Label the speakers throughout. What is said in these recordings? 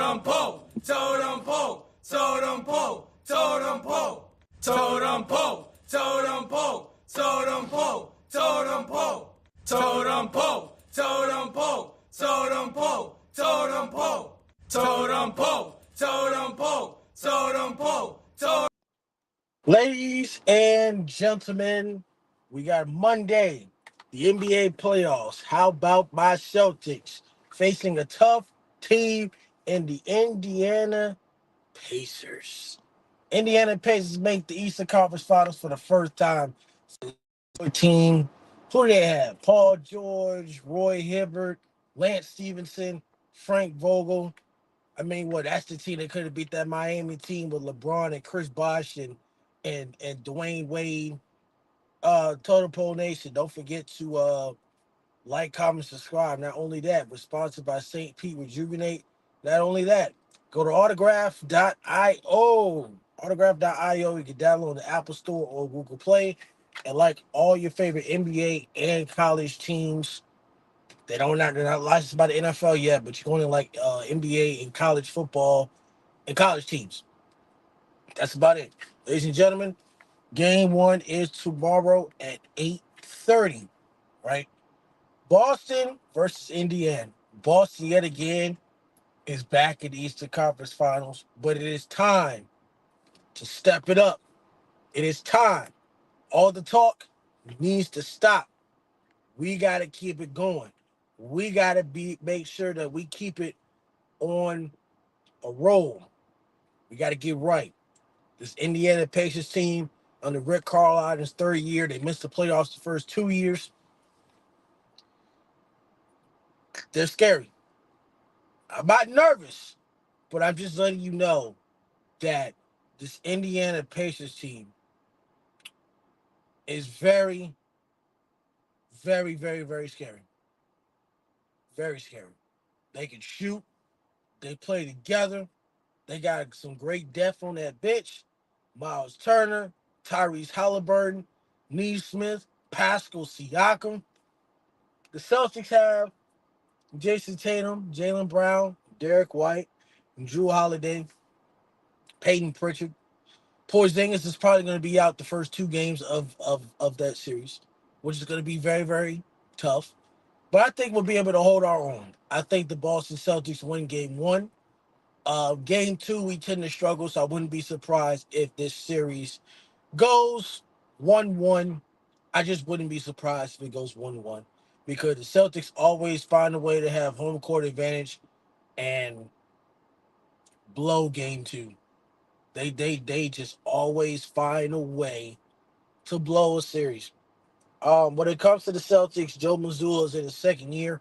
Speaker 1: Totem pole, totem pole, totem pole, totem pole, totem pole, totem pole, totem pole, totem pole, totem pole, totem pole, totem pole, totem pole, totem pole, totem pole, totem pole, totem.
Speaker 2: Ladies and gentlemen, we got Monday, the NBA playoffs. How about my Celtics facing a tough team in the Indiana Pacers? Indiana Pacers make the Eastern Conference Finals for the first time since 14. Who do they have? Paul George, Roy Hibbert, Lance Stevenson, Frank Vogel. I mean, what? That's the team that could have beat that Miami team with LeBron and Chris Bosh and Dwayne Wade. Total Pole Nation. Don't forget to like, comment, subscribe. Not only that, we're sponsored by St. Pete Rejuvenate. Not only that, go to autograph.io. Autograph.io. You can download the Apple Store or Google Play and like all your favorite NBA and college teams. They're not licensed by the NFL yet, but you can only like NBA and college football and college teams. That's about it. Ladies and gentlemen, game one is tomorrow at 8:30, right? Boston versus Indiana. Boston yet again is back in the Eastern Conference Finals, but it is time to step it up. It is time. All the talk needs to stop. We got to keep it going. We got to make sure that we keep it on a roll. We got to get right. This Indiana Pacers team under Rick Carlisle in his third year, they missed the playoffs the first 2 years. They're scary. I'm not nervous, but I'm just letting you know that this Indiana Pacers team is very, very, very, very scary. Very scary. They can shoot. They play together. They got some great depth on that bench. Miles Turner, Tyrese Halliburton, Neesmith, Pascal Siakam. The Celtics have Jason Tatum, Jalen Brown, Derek White, Drew Holiday, Peyton Pritchard. Porzingis is probably going to be out the first two games of that series, which is going to be very, very tough. But I think we'll be able to hold our own. I think the Boston Celtics win game one. Game two, we tend to struggle, so I wouldn't be surprised if this series goes 1-1. I just wouldn't be surprised if it goes 1-1 because the Celtics always find a way to have home court advantage and blow game two. They just always find a way to blow a series. When it comes to the Celtics, Joe Mazzulla is in his second year.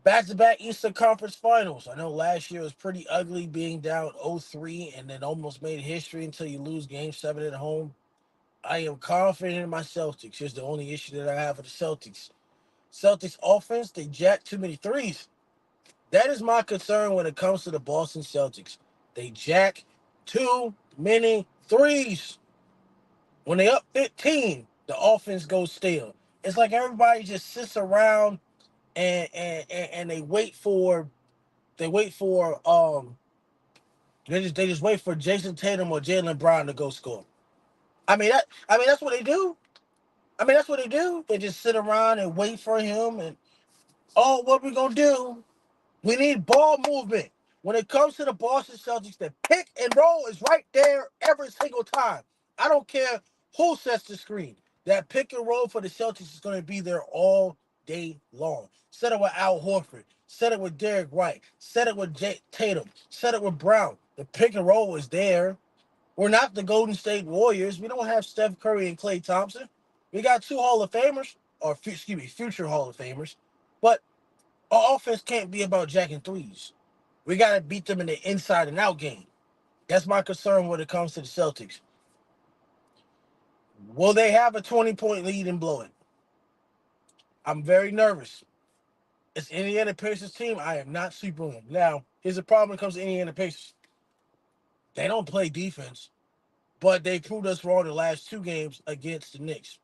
Speaker 2: Back-to-back Eastern Conference Finals. I know last year was pretty ugly being down 0-3 and then almost made history until you lose game seven at home. I am confident in my Celtics. Here's the only issue that I have with the Celtics. Celtics offense, they jack too many threes. That is my concern when it comes to the Boston Celtics. They jack too many threes. When they up 15, the offense goes stale. It's like everybody just sits around and they just wait for Jason Tatum or Jalen Brown to go score. That's what they do. That's what they do. They just sit around and wait for him and what we gonna do? We need ball movement. When it comes to the Boston Celtics, the pick and roll is right there every single time. I don't care who sets the screen. That pick and roll for the Celtics is going to be there all day long. Set it with Al Horford. Set it with Derek White. Set it with Tatum. Set it with Brown. The pick and roll is there. We're not the Golden State Warriors. We don't have Steph Curry and Klay Thompson. We got two Hall of Famers, or future Hall of Famers. But our offense can't be about jacking threes. We got to beat them in the inside and out game. That's my concern when it comes to the Celtics. Will they have a 20-point lead and blow it? I'm very nervous. It's Indiana Pacers team. I am not sleeping on them. Now, here's the problem when it comes to Indiana Pacers. They don't play defense, but they proved us wrong the last two games against the Knicks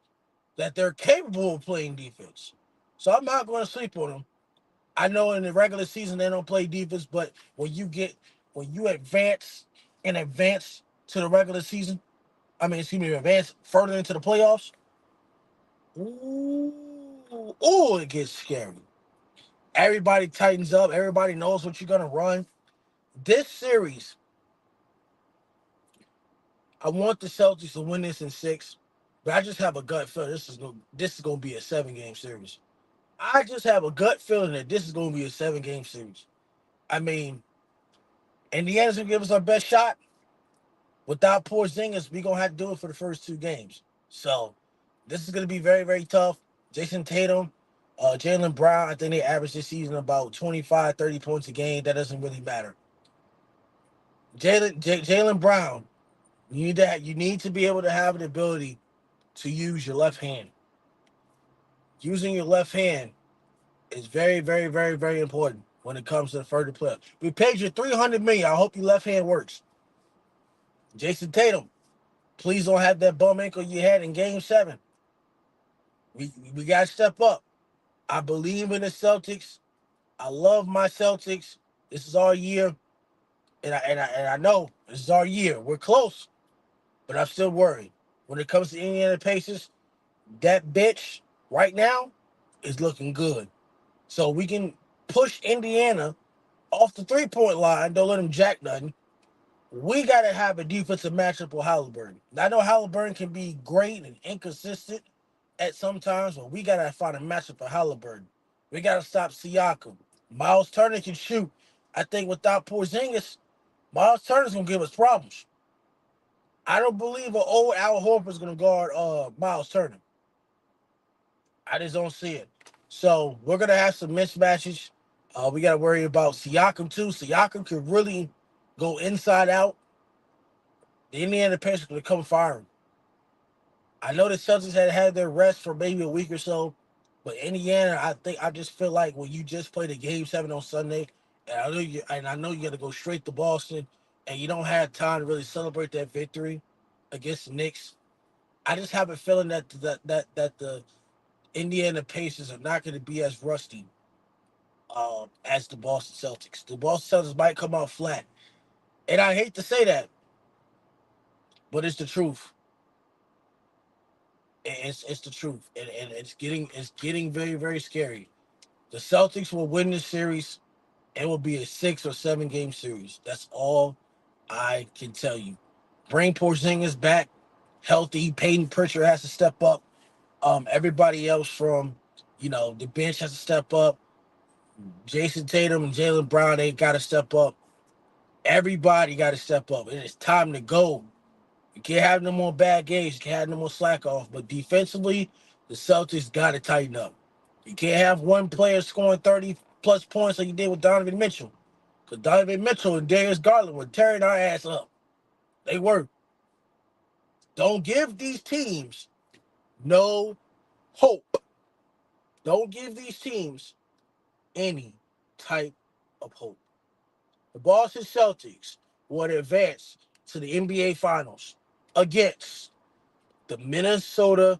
Speaker 2: that they're capable of playing defense. So I'm not going to sleep on them. I know in the regular season they don't play defense, but when you advance to the regular season, I mean, excuse me, advance further into the playoffs. Ooh, ooh, it gets scary. Everybody tightens up. Everybody knows what you're gonna run. This series, I want the Celtics to win this in six, but I just have a gut feeling this is gonna be a 7 game series. I just have a gut feeling that this is gonna be a 7 game series. I mean, Indiana's gonna give us our best shot. Without Porzingis, we gonna have to do it for the first 2 games. So this is gonna be very, very tough. Jason Tatum, Jalen Brown, I think they average this season about 25, 30 points a game. That doesn't really matter. Jalen Brown, you need to be able to have the ability to use your left hand. Using your left hand is very, very, very, very important when it comes to the further play. We paid you $300 million. I hope your left hand works. Jason Tatum, please don't have that bum ankle you had in Game 7. We gotta step up. I believe in the Celtics. I love my Celtics. This is our year, and I know this is our year. We're close, but I'm still worried. When it comes to Indiana Pacers, that bitch right now is looking good. So we can push Indiana off the 3 point line. Don't let them jack nothing. We got to have a defensive matchup with Halliburton. I know Halliburton can be great and inconsistent at some times, but we got to find a matchup for Halliburton. We got to stop Siakam. Miles Turner can shoot. I think without Porzingis, Miles Turner's going to give us problems. I don't believe an old Al Horford's going to guard Miles Turner. I just don't see it. So we're going to have some mismatches. We got to worry about Siakam, too. Siakam could really go inside out. The Indiana Pacers going to come fire him. I know the Celtics had their rest for maybe a week or so, but Indiana, I just feel like when you just played a Game 7 on Sunday, and I know you got to go straight to Boston, and you don't have time to really celebrate that victory against the Knicks. I just have a feeling that the Indiana Pacers are not going to be as rusty as the Boston Celtics. The Boston Celtics might come out flat, and I hate to say that, but it's the truth. It's the truth, and it's getting very, very scary. The Celtics will win this series. It will be a 6 or 7 game series. That's all I can tell you. Bring Porzingis back healthy. Peyton Pritchard has to step up. Everybody else from the bench has to step up. Jason Tatum and Jalen Brown, they got to step up. Everybody got to step up. It is time to go. You can't have no more bad games. You can't have no more slack off. But defensively, the Celtics got to tighten up. You can't have one player scoring 30 plus points like you did with Donovan Mitchell. Because Donovan Mitchell and Darius Garland were tearing our ass up. They were. Don't give these teams no hope. Don't give these teams any type of hope. The Boston Celtics would advance to the NBA Finals against the Minnesota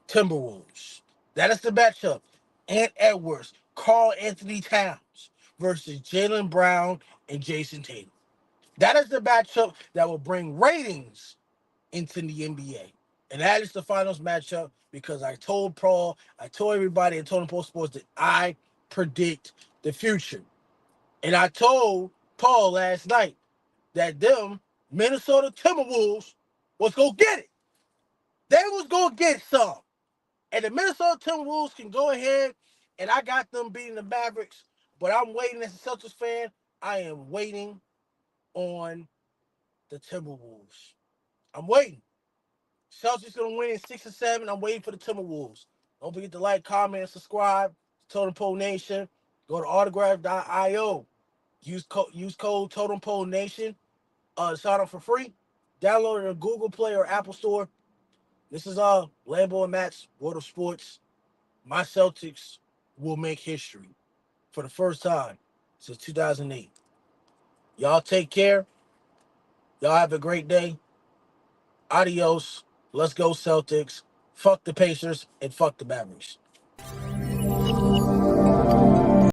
Speaker 2: Timberwolves. That is the matchup. Ant Edwards, Karl Anthony Towns versus Jalen Brown and Jason Tatum. That is the matchup that will bring ratings into the NBA. And that is the finals matchup because I told everybody at Totem Pole Sports that I predict the future. And I told Paul last night that them Minnesota Timberwolves was going to get it. They was going to get some. And the Minnesota Timberwolves can go ahead, and I got them beating the Mavericks. But I'm waiting as a Celtics fan. I am waiting on the Timberwolves. I'm waiting. Celtics gonna win in 6 or 7. I'm waiting for the Timberwolves. Don't forget to like, comment, subscribe to Totem Pole Nation. Go to autograph.io. Use code Totem Pole Nation. Sign up for free. Download it on Google Play or Apple Store. This is Lambo and Matt's World of Sports. My Celtics will make history for the first time since 2008. Y'all take care. Y'all have a great day. Adios. Let's go Celtics. Fuck the Pacers and fuck the Mavericks.